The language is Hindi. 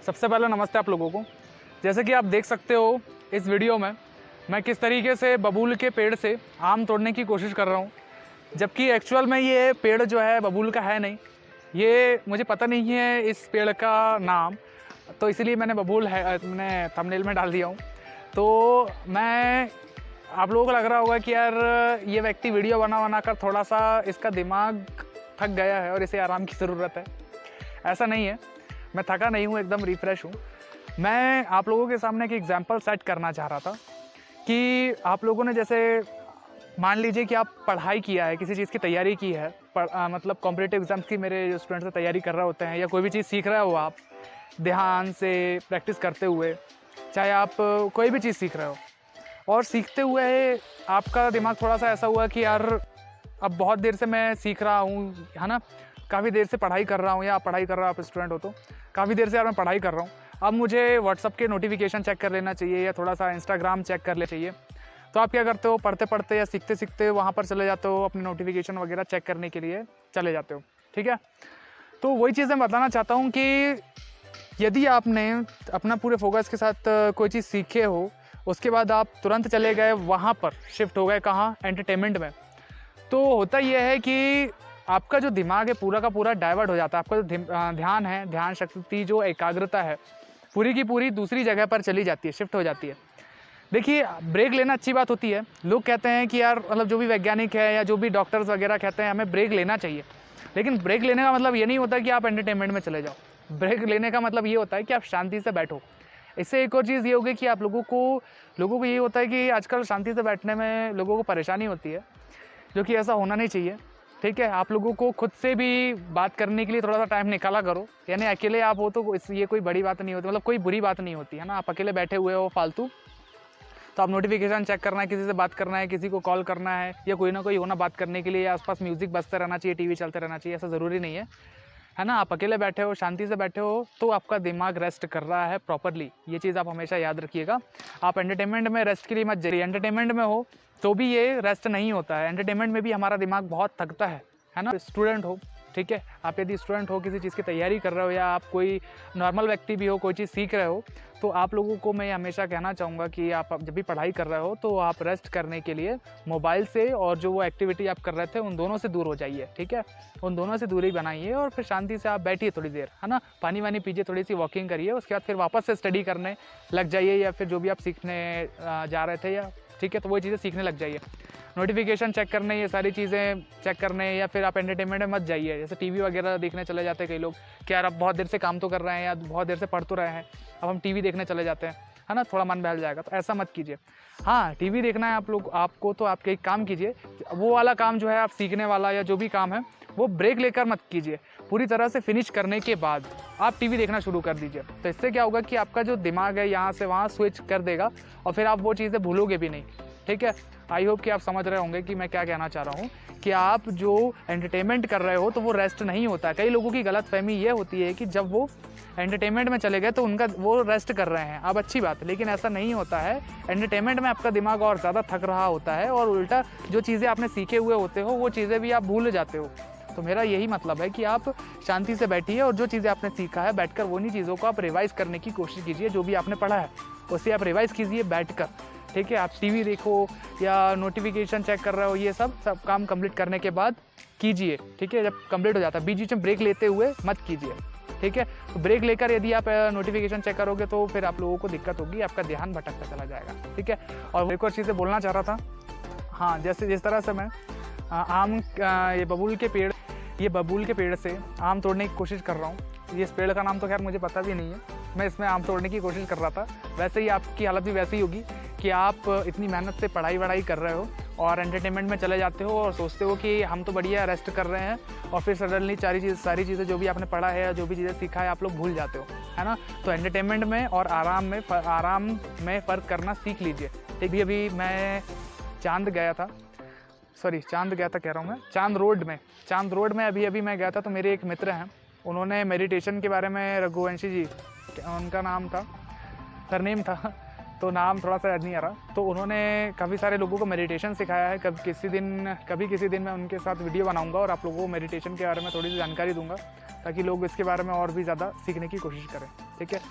सबसे पहले नमस्ते आप लोगों को। जैसे कि आप देख सकते हो इस वीडियो में मैं किस तरीके से बबूल के पेड़ से आम तोड़ने की कोशिश कर रहा हूँ, जबकि एक्चुअल में ये पेड़ जो है बबूल का है नहीं। ये मुझे पता नहीं है इस पेड़ का नाम, तो इसलिए मैंने बबूल है मैंने थंबनेल में डाल दिया हूँ। तो मैं आप लोगों को लग रहा होगा कि यार ये व्यक्ति वीडियो बना कर थोड़ा सा इसका दिमाग थक गया है और इसे आराम की ज़रूरत है। ऐसा नहीं है, मैं थका नहीं हूँ, एकदम रिफ़्रेश हूँ। मैं आप लोगों के सामने एक एग्जांपल सेट करना चाह रहा था कि आप लोगों ने जैसे मान लीजिए कि आप पढ़ाई किया है, किसी चीज़ की तैयारी की है, मतलब कॉम्पिटिटिव एग्ज़ाम्स की मेरे जो स्टूडेंट्स तैयारी कर रहे होते हैं, या कोई भी चीज़ सीख रहे हो आप ध्यान से प्रैक्टिस करते हुए, चाहे आप कोई भी चीज़ सीख रहे हो और सीखते हुए आपका दिमाग थोड़ा सा ऐसा हुआ कि यार अब बहुत देर से मैं सीख रहा हूँ, है ना, काफ़ी देर से पढ़ाई कर रहा हूँ, या आप पढ़ाई कर रहे हो, आप स्टूडेंट हो तो काफ़ी देर से यार मैं पढ़ाई कर रहा हूँ, अब मुझे व्हाट्सअप के नोटिफिकेशन चेक कर लेना चाहिए या थोड़ा सा इंस्टाग्राम चेक कर लेना चाहिए। तो आप क्या करते हो, पढ़ते पढ़ते या सीखते सीखते वहाँ पर चले जाते हो, अपने नोटिफिकेशन वगैरह चेक करने के लिए चले जाते हो। ठीक है, तो वही चीज़ मैं बताना चाहता हूँ कि यदि आपने अपना पूरे फोकस के साथ कोई चीज़ सीखे हो, उसके बाद आप तुरंत चले गए वहाँ पर, शिफ्ट हो गए कहाँ, एंटरटेनमेंट में, तो होता यह है कि आपका जो दिमाग है पूरा का पूरा डाइवर्ट हो जाता है। आपका जो ध्यान है, ध्यान शक्ति, जो एकाग्रता है, पूरी की पूरी दूसरी जगह पर चली जाती है, शिफ्ट हो जाती है। देखिए, ब्रेक लेना अच्छी बात होती है। लोग कहते हैं कि यार मतलब जो भी वैज्ञानिक है या जो भी डॉक्टर्स वगैरह कहते हैं हमें ब्रेक लेना चाहिए, लेकिन ब्रेक लेने का मतलब ये नहीं होता कि आप एंटरटेनमेंट में चले जाओ। ब्रेक लेने का मतलब ये होता है कि आप शांति से बैठो। इससे एक और चीज़ ये होगी कि आप लोगों को ये होता है कि आजकल शांति से बैठने में लोगों को परेशानी होती है, जो कि ऐसा होना नहीं चाहिए। ठीक है, आप लोगों को खुद से भी बात करने के लिए थोड़ा सा टाइम निकाला करो। यानी अकेले आप हो तो ये कोई बड़ी बात नहीं होती, मतलब कोई बुरी बात नहीं होती है ना। आप अकेले बैठे हुए हो फालतू, तो आप नोटिफिकेशन चेक करना है, किसी से बात करना है, किसी को कॉल करना है, या कोई ना कोई होना बात करने के लिए, या आसपास म्यूजिक बजते रहना चाहिए, टीवी चलते रहना चाहिए, ऐसा ज़रूरी नहीं है ना। आप अकेले बैठे हो, शांति से बैठे हो, तो आपका दिमाग रेस्ट कर रहा है प्रॉपरली। ये चीज़ आप हमेशा याद रखिएगा। आप एंटरटेनमेंट में रेस्ट के लिए मत जाइए। एंटरटेनमेंट में हो तो भी ये रेस्ट नहीं होता है, एंटरटेनमेंट में भी हमारा दिमाग बहुत थकता है ना। स्टूडेंट हो, ठीक है, आप यदि स्टूडेंट हो, किसी चीज़ की तैयारी कर रहे हो, या आप कोई नॉर्मल व्यक्ति भी हो, कोई चीज़ सीख रहे हो, तो आप लोगों को मैं हमेशा कहना चाहूँगा कि आप जब भी पढ़ाई कर रहे हो तो आप रेस्ट करने के लिए मोबाइल से और जो वो एक्टिविटी आप कर रहे थे उन दोनों से दूर हो जाइए। ठीक है, उन दोनों से दूरी बनाइए और फिर शांति से आप बैठिए थोड़ी देर, है ना, पानी वानी पीजिए, थोड़ी सी वॉकिंग करिए, उसके बाद फिर वापस से स्टडी करने लग जाइए, या फिर जो भी आप सीखने जा रहे थे, या ठीक है, तो वो चीज़ें सीखने लग जाइए। नोटिफिकेशन चेक करने, ये सारी चीज़ें चेक करने, या फिर आप एंटरटेनमेंट में मत जाइए। जैसे टीवी वगैरह देखने चले जाते हैं कई लोग कि यार अब बहुत देर से काम तो कर रहे हैं या बहुत देर से पढ़ तो रहे हैं, अब हम टीवी देखने चले जाते हैं, है ना, थोड़ा मन बहल जाएगा। तो ऐसा मत कीजिए। हाँ, टीवी देखना है आपको तो आप एक काम कीजिए, वो वाला काम जो है आप सीखने वाला या जो भी काम है वो ब्रेक लेकर मत कीजिए। पूरी तरह से फिनिश करने के बाद आप टीवी देखना शुरू कर दीजिए। तो इससे क्या होगा कि आपका जो दिमाग है यहाँ से वहाँ स्विच कर देगा और फिर आप वो चीज़ें भूलोगे भी नहीं। ठीक है, आई होप कि आप समझ रहे होंगे कि मैं क्या कहना चाह रहा हूँ, कि आप जो एंटरटेनमेंट कर रहे हो तो वो रेस्ट नहीं होता है। कई लोगों की गलतफहमी ये होती है कि जब वो एंटरटेनमेंट में चले गए तो उनका वो रेस्ट कर रहे हैं। अब अच्छी बात है, लेकिन ऐसा नहीं होता है। एंटरटेनमेंट में आपका दिमाग और ज़्यादा थक रहा होता है और उल्टा जो चीज़ें आपने सीखे हुए होते हो वो चीज़ें भी आप भूल जाते हो। तो मेरा यही मतलब है कि आप शांति से बैठिए और जो चीज़ें आपने सीखा है बैठकर उन्हीं चीज़ों को आप रिवाइज़ करने की कोशिश कीजिए। जो भी आपने पढ़ा है उसे आप रिवाइज़ कीजिए बैठकर। ठीक है, आप टीवी देखो या नोटिफिकेशन चेक कर रहे हो, ये सब काम कंप्लीट करने के बाद कीजिए। ठीक है, जब कंप्लीट हो जाता है, बीच में ब्रेक लेते हुए मत कीजिए। ठीक है, तो ब्रेक लेकर यदि आप नोटिफिकेशन चेक करोगे तो फिर आप लोगों को दिक्कत होगी, आपका ध्यान भटकता चला जाएगा। ठीक है, और एक और चीज़ें बोलना चाह रहा था। हाँ, जैसे जिस तरह से मैं ये बबूल के पेड़ से आम तोड़ने की कोशिश कर रहा हूँ। इस पेड़ का नाम तो खैर मुझे पता भी नहीं है, मैं इसमें आम तोड़ने की कोशिश कर रहा था। वैसे ही आपकी हालत भी वैसी ही होगी कि आप इतनी मेहनत से पढ़ाई वढ़ाई कर रहे हो और एंटरटेनमेंट में चले जाते हो और सोचते हो कि हम तो बढ़िया रेस्ट कर रहे हैं, और फिर सडनली सारी चीज़ें जो भी आपने पढ़ा है, जो भी चीज़ें सीखा है, आप लोग भूल जाते हो, है ना। तो एंटरटेनमेंट में और आराम में फ़र्क करना सीख लीजिए। ठीक, अभी मैं चांद गया था कह रहा हूँ मैं, चांद रोड में अभी मैं गया था। तो मेरे एक मित्र हैं, उन्होंने मेडिटेशन के बारे में, रघुवंशी जी उनका नाम था, सरनेम था, तो नाम थोड़ा सा याद नहीं आ रहा। तो उन्होंने काफ़ी सारे लोगों को मेडिटेशन सिखाया है। कभी किसी दिन मैं उनके साथ वीडियो बनाऊंगा और आप लोगों को मेडिटेशन के बारे में थोड़ी सी जानकारी दूंगा, ताकि लोग इसके बारे में और भी ज़्यादा सीखने की कोशिश करें। ठीक है।